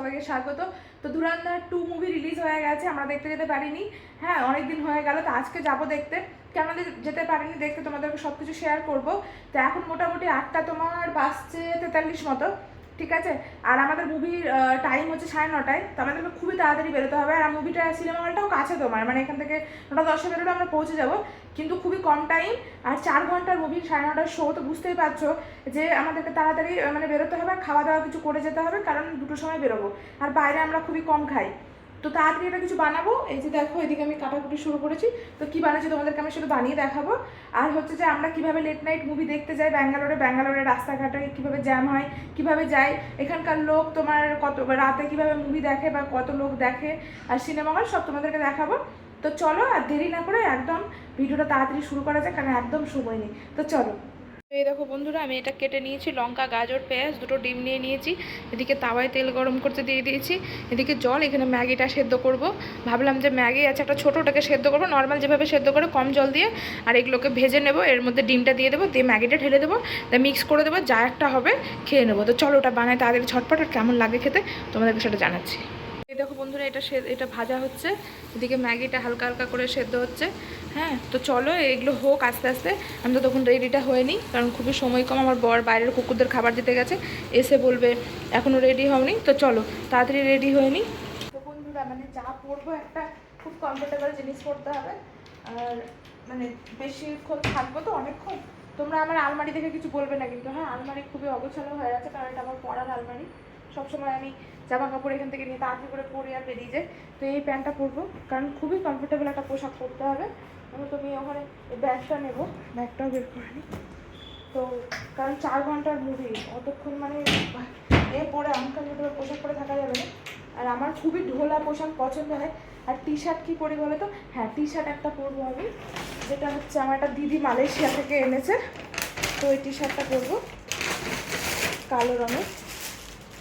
সবাইকে স্বাগত। তো ধুরন্ধর 2 মুভি রিলিজ হয়ে গেছে, আমরা দেখতে যেতে পারিনি। হ্যাঁ, অনেকদিন হয়ে গেল, তো আজকে যাবো দেখতে। কেন যেতে পারিনি দেখতে, তোমাদেরকে সব কিছু শেয়ার করবো। তো এখন মোটামুটি 8টা তোমার বাজছে 43 মতো, ঠিক আছে। আর আমাদের মুভির টাইম হচ্ছে 9:30টায়, তো আমাদেরকে খুবই তাড়াতাড়ি বেরোতে হবে। আর মুভিটা সিনেমা হলটাও কাছে তোমার, মানে এখান থেকে 9:10 বেরোলে আমরা পৌঁছে যাবো, কিন্তু খুবই কম টাইম। আর 4 ঘন্টার মুভি, 9:30টার শো, তো বুঝতেই পারছো যে আমাদেরকে তাড়াতাড়ি মানে বেরোতে হবে। খাওয়া দাওয়া কিছু করে যেতে হবে, কারণ 2টোর সময় বেরোবো। আর বাইরে আমরা খুবই কম খাই, তো তাড়াতাড়ি এটা কিছু বানাবো। এই যে দেখো, এদিকে আমি কাটাকুটি শুরু করেছি। তো কী বানাচ্ছি তোমাদেরকে আমি সেটা বানিয়ে দেখাবো। আর হচ্ছে যে আমরা কীভাবে লেট নাইট মুভি দেখতে যাই ব্যাঙ্গালোরে রাস্তাঘাটে কীভাবে জ্যাম হয়, কীভাবে যাই, এখানকার লোক তোমার কত রাতে কীভাবে মুভি দেখে বা কত লোক দেখে, আর সিনেমা হল সব তোমাদেরকে দেখাবো। তো চলো, আর দেরি না করে একদম ভিডিওটা তাড়াতাড়ি শুরু করা যায়, কারণ একদম সময় নেই। তো চলো। এই দেখো বন্ধুরা, আমি এটা কেটে নিয়েছি, লঙ্কা, গাজর, পেঁয়াজ, 2টো ডিম নিয়ে নিয়েছি। এদিকে তাওয়ায় তেল গরম করতে দিয়ে দিয়েছি, এদিকে জল। এখানে ম্যাগিটা সেদ্ধ করব। ভাবলাম যে ম্যাগি আছে একটা ছোটোটাকে সেদ্ধ করবো, নর্মাল যেভাবে সেদ্ধ করে কম জল দিয়ে। আর এগুলোকে ভেজে নেব, এর মধ্যে ডিমটা দিয়ে দেবো, দিয়ে ম্যাগিটা ঢেলে দেবো, মিক্স করে দেবো, যা একটা হবে খেয়ে নেবো। তো চলো ওটা বানাই তাড়াতাড়ি ঝটপট। আর কেমন লাগে খেতে তোমাদেরকে সেটা জানাচ্ছি। এই দেখো বন্ধুরা, এটা ভাজা হচ্ছে, এদিকে ম্যাগিটা হালকা হালকা করে সেদ্ধ হচ্ছে। হ্যাঁ, তো চলো এগুলো হোক আস্তে আস্তে। আমি তো তখন রেডিটা হয়ে নিই, কারণ খুবই সময় কম। আমার বর বাইরের কুকুরদের খাবার দিতে গেছে, এসে বলবে এখনও রেডি হওনি। তো চলো তাড়াতাড়ি রেডি হয়ে নিই। তো বন্ধুরা, মানে যা পরবো একটা খুব কমফোর্টেবল জিনিস পরতে হবে। আর মানে বেশিক্ষণ থাকবো তো, অনেকক্ষণ। তোমরা আমার আলমারি দেখে কিছু বলবে না কিন্তু। হ্যাঁ, আলমারি খুবই অগোছালো হয়ে আছে, কারণ এটা আমার পরার আলমারি। সবসময় আমি জামা কাপড় এখান থেকে নিয়ে তাড়াতাড়ি করে পরে আর বেরিয়ে যাই। তো এই প্যান্টটা পরবো, কারণ খুবই কমফোর্টেবল একটা পোশাক পরতে হবে। তুমি ওখানে এই ব্যাগটা নেবো, ব্যাগটাও বের করে নিই। তো কারণ 4 ঘন্টার মুভি, অতক্ষণ মানে পরে আনকমফোর্টেবল পোশাক পরে থাকা যাবে না। আর আমার খুবই ঢোলা পোশাক পছন্দ হয়। আর টি শার্ট কী পরি বলো তো? হ্যাঁ, টি শার্ট একটা পরবো আমি, যেটা হচ্ছে আমার একটা দিদি মালয়েশিয়া থেকে এনেছে। তো ওই টি শার্টটা পরবো, কালো রঙের।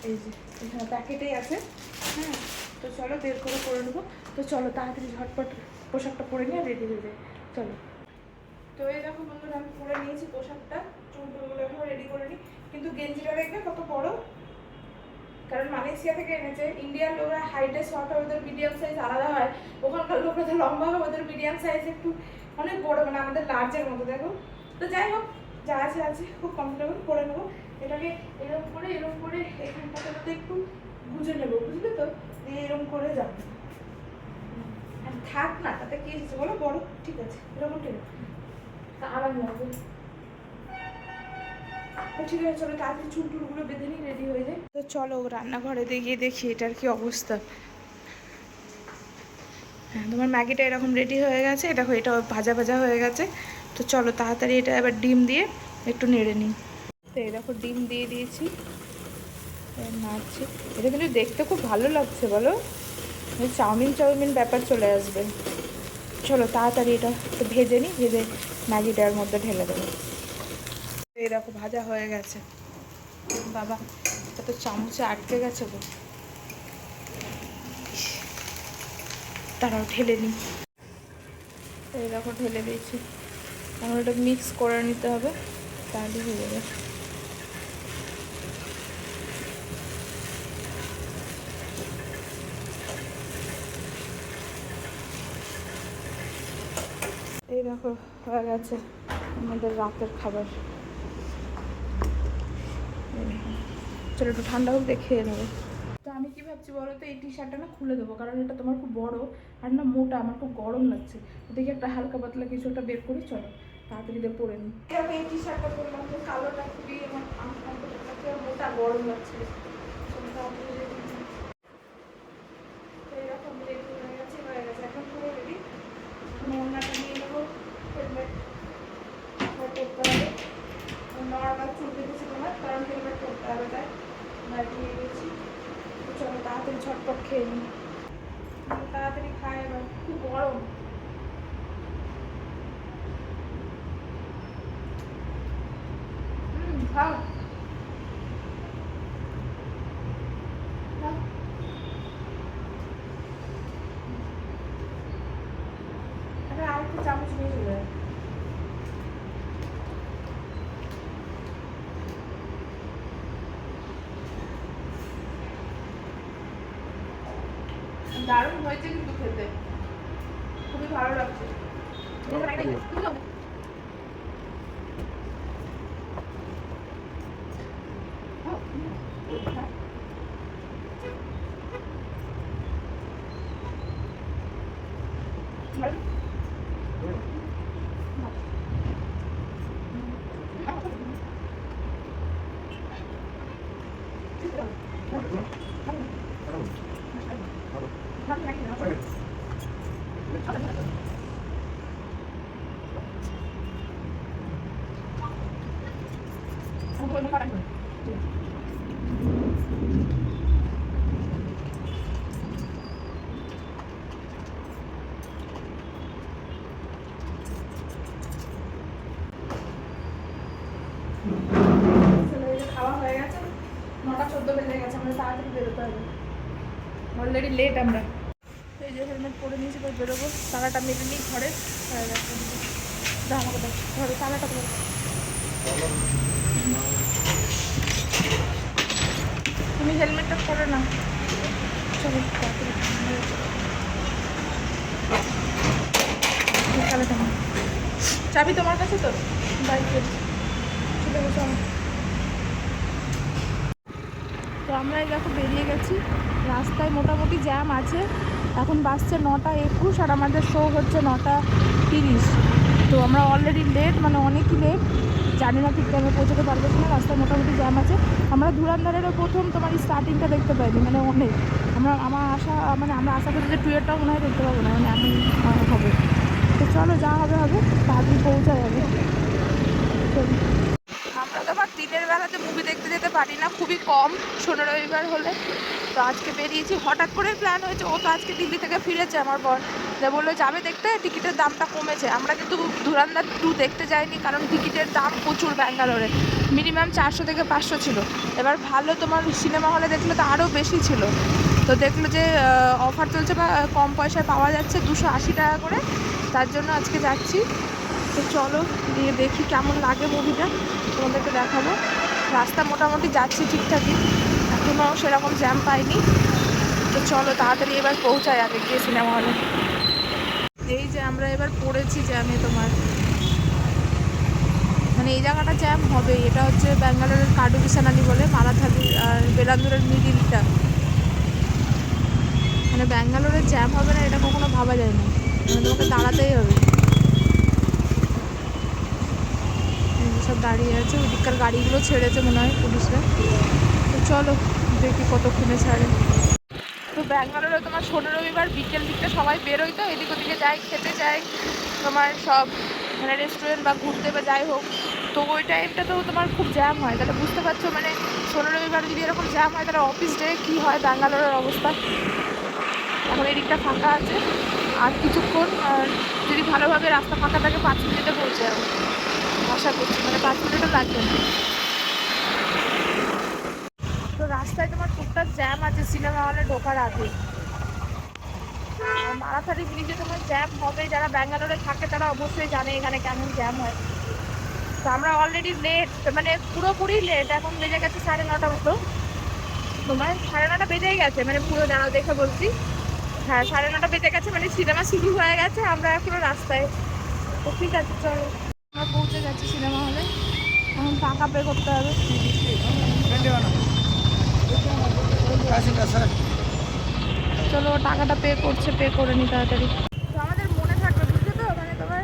এই যে এখানে প্যাকেটেই আছে। হ্যাঁ, তো চলো বের করে পরে নেবো। তো চলো তাড়াতাড়ি ঝটপট পোশাকটা পরে নিয়ে রেডি হয়ে যায়। চলো। তো এই দেখো বন্ধুরা, আমি পরে নিয়েছি পোশাকটা, চুলগুলো এখন রেডি করে নিই। কিন্তু গেঞ্জিটা দেখবে কত বড়, কারণ মালয়েশিয়া থেকে এনেছে। ইন্ডিয়ার লোকরা হাইটে শর্ট হয়, ওদের মিডিয়াম সাইজ আলাদা হয়। ওখানকার লোকরা তো লম্বা হয়, ওদের মিডিয়াম সাইজ একটু অনেক বড়, মানে আমাদের লার্জের মতো। দেখো, তো যাই হোক, যা আছে খুব কমফোর্টেবল পরে নেবো। এটাকে এরকম করে এখানটাতে একটু গুঁজে নেবো, বুঝলে তো? দিয়ে এরকম করে যাবো। আর থাক না, তাতে কি হচ্ছে বলো? বড় ঠিক আছে, এরকম ঠিক আছে, তা আরাম লাগবে। ঠিক আছে, চলো তাড়াতাড়ি চুল টুলগুলো বেঁধে নিই, রেডি হয়ে যায়। তো চলো রান্নাঘরে গিয়ে দেখি এটার কি অবস্থা। হ্যাঁ, তোমার ম্যাগিটা এরকম রেডি হয়ে গেছে, দেখো এটাও ভাজা ভাজা হয়ে গেছে। তো চলো তাড়াতাড়ি এটা এবার ডিম দিয়ে একটু নেড়ে নিই। তো এই দেখো ডিম দিয়ে দিয়েছি, নাড়ছি। এটা কিন্তু দেখতে খুব ভালো লাগছে বলো, চাউমিন ব্যাপার চলে আসবে। চলো তাড়াতাড়ি এটা একটু ভেজে নিই, ভেজে ম্যাগিটার মধ্যে ঢেলে দেবো। এই দেখো ভাজা হয়ে গেছে। বাবা, এটা তো চামচে আটকে গেছে গো, তারাও ঢেলে নিই। এই দেখো ঢেলে দিয়েছি, এখন এটা মিক্স করে নিতে হবে, তাহলে হয়ে যাবে। এই দেখো হয়ে গেছে আমাদের রাতের খাবার। চলো একটু ঠান্ডা হোক, দিয়ে খেয়ে নেবো। তো আমি কি ভাবছি বলো তো, এই টি শার্টটা না খুলে দেবো, কারণ এটা তোমার খুব বড় আর না মোটা, আমার খুব গরম লাগছে। দেখি একটা হালকা পাতলা কিছু একটা বের করি, চলো তাড়াতাড়ি দিয়ে পরে নিই। আমি এই টি শার্টটা পরলাম, তো কালোটা খুবই আমার মোটা গরম লাগছে। এইরকম রেডি হয়ে গেছে, এখন পুরো রেডি। আমি ওড়নাটা নিয়ে নেবো, হেলমেট পরতে হবে। নর্মাল চুল কেটেছি তোমার, কারণ হেলমেট পরতে হবে, তাই নিয়ে গেছি। তো চলো তাড়াতাড়ি ঝটপট খেয়ে নিই, তাড়াতাড়ি খাই, এবার খুব গরম। খাও, আরেকটু চামচ নিয়ে চলে যায়। দারুণ হয়েছে কিন্তু খেতে, খুবই ভালো লাগছে। খাওয়া হয়ে গেছে, 9:14 বেজে গেছে, আমরা তাড়াতাড়ি বেরোতে হবে, অলরেডি লেট আমরা। এই যে হেলমেট পরে নিয়েছি, এবার বেরোবো। তালাটা মেরে নিই ঘরে, হয়ে গেছে। আমাকে দেখ ঘরে তালাটা ধরো। তুমি হেলমেটটা পরে না, চলো তালাটা। চাবি তোমার কাছে তো বাইকের, চলে গেছো। তো আমরা এই দেখো বেরিয়ে গেছি, রাস্তায় মোটামুটি জ্যাম আছে। এখন বাসছে 9:21 আর আমাদের শো হচ্ছে 9:30। তো আমরা অলরেডি লেট, মানে অনেকই লেট, জানি না ঠিক টাইমে পৌঁছতে পারবো কিনা। রাস্তায় মোটামুটি জ্যাম আছে। আমরা ধুরান্ধারেরও প্রথম তোমার স্টার্টিংটা দেখতে পাইনি, মানে অনেক আমার আশা, মানে আমরা আশা করি যে টুয়েরটাও মনে হয় দেখতে পাবো না, মানে এমন হবে। তো চলো, যা হবে হবে, তাড়াতাড়ি পৌঁছা যাবে। চলো, আমরা তো আবার দিনের বেলাতে মুভি দেখতে যেতে পারি না, খুবই কম, 16 রবিবার হলে। তো আজকে বেরিয়েছি, হঠাৎ করে প্ল্যান হয়েছে। ও তো আজকে দিল্লি থেকে ফিরেছে, আমার বর, যে বললো যাবে দেখতে, টিকিটের দামটা কমেছে। আমরা কিন্তু ধুরান্ধার 2 দেখতে যাইনি, কারণ টিকিটের দাম প্রচুর ব্যাঙ্গালোরে, মিনিমাম 400 থেকে 500 ছিল। এবার ভালো তোমার সিনেমা হলে দেখলে তো আরও বেশি ছিল। তো দেখলো যে অফার চলছে বা কম পয়সায় পাওয়া যাচ্ছে, 280 টাকা করে, তার জন্য আজকে যাচ্ছি। তো চলো দিয়ে দেখি কেমন লাগে মুভিটা, তোমাদেরকে দেখাবো। রাস্তা মোটামুটি যাচ্ছি ঠিকঠাকই, এখনও সেরকম জ্যাম পাইনি। তো চলো তাড়াতাড়ি এবার পৌঁছায় আগে গিয়ে সিনেমা হলে। এই যে আমরা এবার পড়েছি জ্যামে, তোমার মানে এই জায়গাটা জ্যাম হবে। এটা হচ্ছে ব্যাঙ্গালোরের কাডু বিছানানি বলে, মারাথালি আর বেলান্দুরের মিডিলটা। মানে ব্যাঙ্গালোরের জ্যাম হবে না এটা কখনো ভাবা যায় না, মানে তোমাকে দাঁড়াতেই হবে। সব দাঁড়িয়ে আছে, ওইদিককার গাড়িগুলো ছেড়েছে মনে হয় পুলিশরা। তো চলো দেখি কতক্ষণে ছাড়ে। তো ব্যাঙ্গালোরে তোমার 16 রবিবার বিকেল দিকটা সবাই বেরোয়, তো এদিক ওদিকে যায়, খেতে যায় তোমার সব, মানে রেস্টুরেন্ট বা ঘুরতে বা যাই হোক। তো ওই টাইমটা তো তোমার খুব জ্যাম হয়, তাহলে বুঝতে পারছো মানে 16 রবিবার যদি এরকম জ্যাম হয়, তাহলে অফিস ডে কী হয় ব্যাঙ্গালোরের অবস্থা। এখন এই দিকটা ফাঁকা আছে, আর কিছুক্ষণ, আর যদি ভালোভাবে রাস্তা ফাঁকা থাকে 5 মিনিটে পৌঁছে যাবো আশা করছি, মানে 5 মিনিটও লাগবে না। তো রাস্তায় তোমার টুকটাক জ্যাম আছে সিনেমা হলে ঢোকার আগে। মারাথালি ব্রিজে তোমার জ্যাম হবে, যারা ব্যাঙ্গালোরে থাকে তারা অবশ্যই জানে এখানে কেমন জ্যাম হয়। তো আমরা অলরেডি লেট, মানে পুরোপুরি লেট, এখন বেজে গেছে 9:30 মতো। তোমার 9:30 বেজেই গেছে, মানে পুরো দাঁড়াও দেখে বলছি, হ্যাঁ 9:30 বেজে গেছে, মানে সিনেমা শুরু হয়ে গেছে, আমরা এখনো রাস্তায়। তো ঠিক আছে চলো, আমরা পৌঁছে যাচ্ছি সিনেমা হলে, এখন টাকা পে করতে হবে। চলো টাকাটা পে করছে, পে করে নি তাড়াতাড়ি। তো আমাদের মনে থাকবে বুঝছো তো, মানে তোমার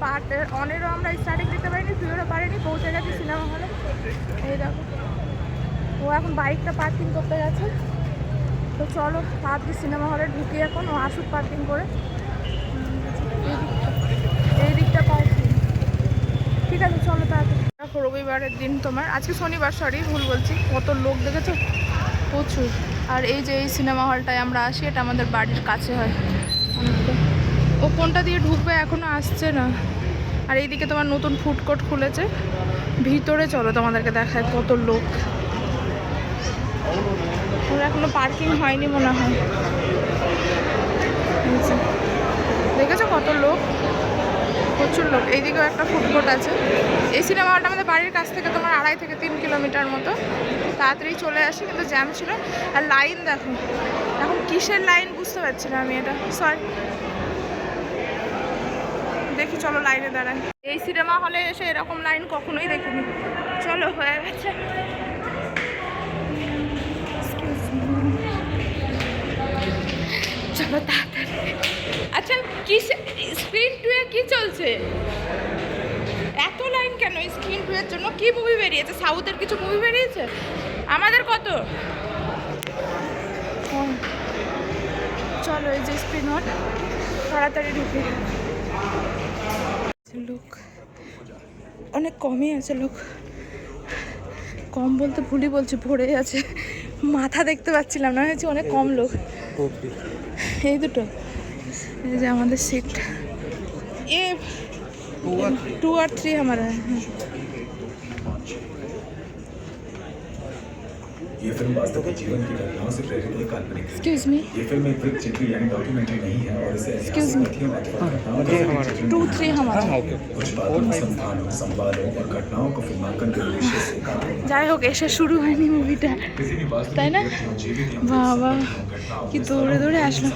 পার্ট অনেরও আমরা স্টার্টিং দেখতে পারিনি, টুয়েরও পারিনি, পৌঁছে গেছি সিনেমা হলে। এই দেখো ও এখন বাইকটা পার্কিং করতে গেছে। তো চলো তাড়াতাড়ি সিনেমা হলে ঢুকি, এখন ও আসুক পার্কিং করে। এই দিকটা পার্কিং, ঠিক আছে চলো তাড়াতাড়ি। দেখো রবিবারের দিন, তোমার আজকে শনিবার, সরি ভুল বলছি, কত লোক দেখেছো, প্রচুর। আর এই যে এই সিনেমা হলটায় আমরা আসি, এটা আমাদের বাড়ির কাছে হয় অনেকটা। ও কোনটা দিয়ে ঢুকবে এখনও আসছে না। আর এইদিকে তোমার নতুন ফুড কোর্ট খুলেছে ভিতরে, চলো তোমাদেরকে দেখায় কত লোক। ওর এখনো পার্কিং হয়নি মনে হয়, দেখেছো কত লোক, প্রচুর লোক। এইদিকেও একটা ফুড কোর্ট আছে। এই সিনেমা হলটা আমাদের বাড়ির কাছ থেকে তোমার 2.5 থেকে 3 কিলোমিটার মতো, তাড়াতাড়ি চলে আসি, কিন্তু জ্যাম ছিল। আর লাইন দেখো, এখন এখন কিসের লাইন বুঝতে পারছি না আমি, এটা সরি। দেখি চলো লাইনে দাঁড়াই। এই সিনেমা হলে এসে এরকম লাইন কখনোই দেখিনি। চলো হয়ে গেছে। চলো তাড়াতাড়ি। আচ্ছা কি স্ক্রিন 2 এ কি চলছে? এত লাইন কেন স্ক্রিন 2 এর জন্য? কি মুভি বেরিয়েছে? সাউথের কিছু মুভি বেরিয়েছে? আমাদের কত? চলো এই যে স্ক্রিন হল, তাড়াতাড়ি ঢুকে। লোক অনেক কমই আছে, লোক কম বলতে ভুলই বলছি, ভরে আছে। মাথা দেখতে পাচ্ছিলাম না, হয়েছে অনেক কম লোক। এই দুটো, এই যে আমাদের সিট, এ 2 और 3 हमारा है। ये फिल्म वास्तव के जीवन की घटनाओं से प्रेरित एक काल्पनिक है। Excuse me. ये फिल्म एक वृत्त चित्र यानी डॉक्यूमेंट्री नहीं है और इसे Excuse me. 2, 3 हमारा। कुछ बातों, संस्थानों, संवादों और घटनाओं को फिल्मांकन के उद्देश्य से काल्पनिक যাই হোক, এসে শুরু হয়নি মুভিটা, তাই না? বাবা কি দৌড়ে দৌড়ে আসলাম।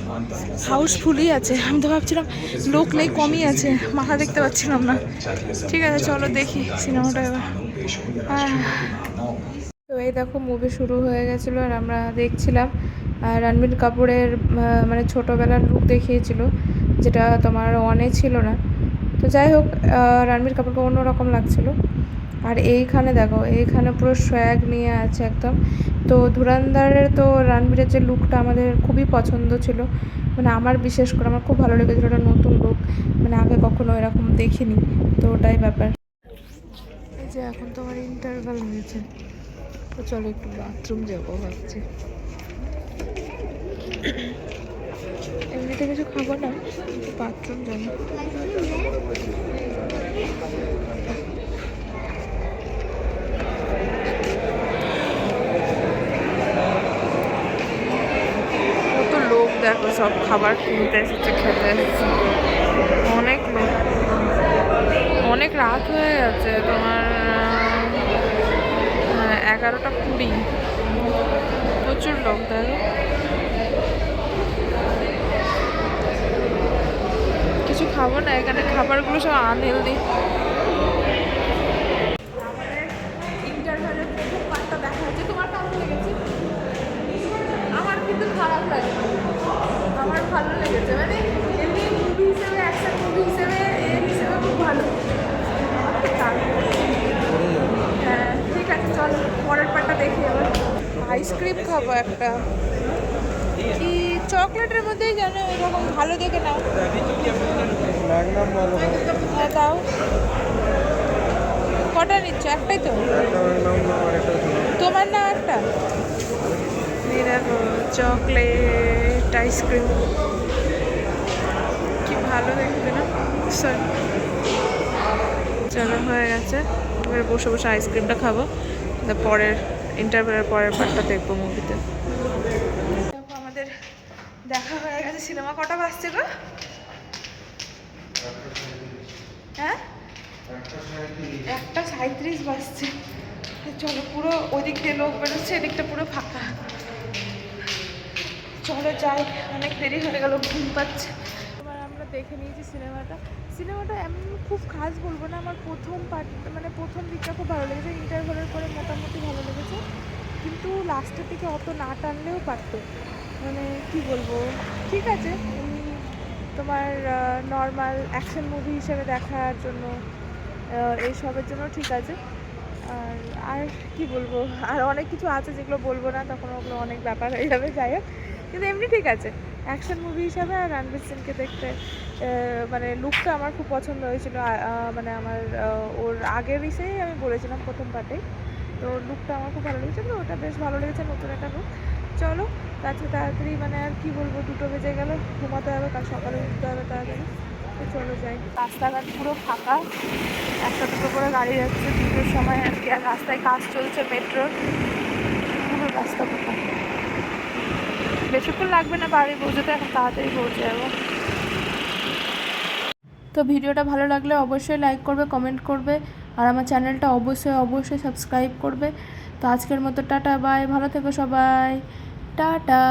হাউসফুলই আছে, আমি তো ভাবছিলাম লোক নেই, কমই আছে, মাথা দেখতে পাচ্ছিলাম না। ঠিক আছে চলো দেখি সিনেমাটা এবার। তো এই দেখো মুভি শুরু হয়ে গেছিলো আর আমরা দেখছিলাম। রণবীর কাপুরের মানে ছোটোবেলার লুক দেখিয়েছিল, যেটা তোমার ওয়ানে ছিল না। তো যাই হোক, রণবীর কাপুরকে অন্যরকম লাগছিলো। আর এইখানে দেখো, এইখানে পুরো সোয়াগ নিয়ে আছে একদম। তো ধুরন্ধরের তো রণবীরের যে লুকটা আমাদের খুবই পছন্দ ছিল, মানে আমার বিশেষ করে আমার খুব ভালো লেগেছিলো। একটা নতুন লুক, মানে আগে কখনো এরকম দেখিনি, তো ওটাই ব্যাপার। এই যে এখন তো আমার ইন্টারভাল হয়েছে, তো চলো একটু বাথরুম যাবো ভাবছি। এমনিতে কিছু খাবো না, একটু বাথরুম যাবো। কত লোক দেখো, সব খাবার কিনতে এসেছে, খেতে এসেছে, অনেক লোক। অনেক রাত হয়ে গেছে, তোমার 11:20। প্রচুর লোক দেখো। কিছু খাবো না, এখানে খাবারগুলো সব আনহেলদি। ইন্টারভ্যালের প্রথম পার্টটা দেখা হয়েছে, তোমার কেমন লেগেছে? আমার কিন্তু খারাপ লাগে, আমার ভালো লেগেছে। মানে এমনি মুভি হিসেবে, অ্যাকশন মুভি হিসেবে, এর হিসেবে খুব ভালো। হ্যাঁ ঠিক আছে চলো পরের পার্টটা দেখি এবার। আইসক্রিম খাবো একটা, কি চকলেটের মধ্যেই জানো এরকম ভালো দেখে নাও। হ্যাঁ দাও। কটা নিচ্ছ? একটাই তো? তোমার না একটা? দেখো চকলেট আইসক্রিম, কি ভালো দেখতে না? সরি, চলো হয়ে গেছে, এবার বসে বসে আইসক্রিমটা খাবো, পরের ইন্টারভ্যালের পরের পার্টটা দেখবো মুভিতে। আমাদের দেখা হয়ে গেছে। সিনেমা কটা বাজছে গো? হ্যাঁ 1:37 বাজছে। চলো, পুরো ওই দিক দিয়ে লোক বেরোচ্ছে, এদিকটা পুরো ফাঁকা। চলো যাই, অনেক দেরি হয়ে গেল, ঘুম পাচ্ছে। এবার আমরা দেখে নিয়েছি সিনেমাটা। সিনেমাটা এমন খুব খাস বলবো না, আমার প্রথম পার্ট মানে প্রথম দিকটা খুব ভালো লেগেছে, ইন্টারভ্যালের পরে মোটামুটি ভালো লেগেছে, কিন্তু লাস্টের দিকে অত না টানলেও পারতো। মানে কি বলবো, ঠিক আছে তোমার নর্মাল অ্যাকশন মুভি হিসেবে দেখার জন্য, এইসবের জন্য ঠিক আছে। আর আর কি বলবো, আর অনেক কিছু আছে যেগুলো বলবো না, তখন ওগুলো অনেক ব্যাপার হয়ে যাবে। যাই হোক, কিন্তু এমনি ঠিক আছে অ্যাকশন মুভি হিসাবে। আর রণবীর সিংকে দেখতে মানে লুকটা আমার খুব পছন্দ হয়েছিল। মানে আমার ওর আগের ইসেই আমি বলেছিলাম প্রথম পার্টেই, তো লুকটা আমার খুব ভালো লেগেছে, তো ওটা বেশ ভালো লেগেছে, নতুন একটা লুক। চলো তাছাড়া তাড়াতাড়ি, মানে আর কি বলবো, 2টো বেজে গেল, ঘুমাতে হবে, কাল সকালে উঠতে হবে তাড়াতাড়ি। তো চলো যাই। রাস্তাঘাট পুরো ফাঁকা, 1-2 করে গাড়ি যাচ্ছে 2টোর সময় আর কি। আর রাস্তায় কাজ চলছে মেট্রোর, পুরো রাস্তা ফাঁকা। বেশিক্ষণ লাগবে না বাড়ি পৌঁছতে, এখন তাড়াতাড়ি পৌঁছে যাবো। তো ভিডিওটা ভালো লাগলে অবশ্যই লাইক করবে, কমেন্ট করবে, আর আমার চ্যানেলটা অবশ্যই সাবস্ক্রাইব করবে। তো আজকের মতো টাটা বাই, ভালো থেকো সবাই, টাটা।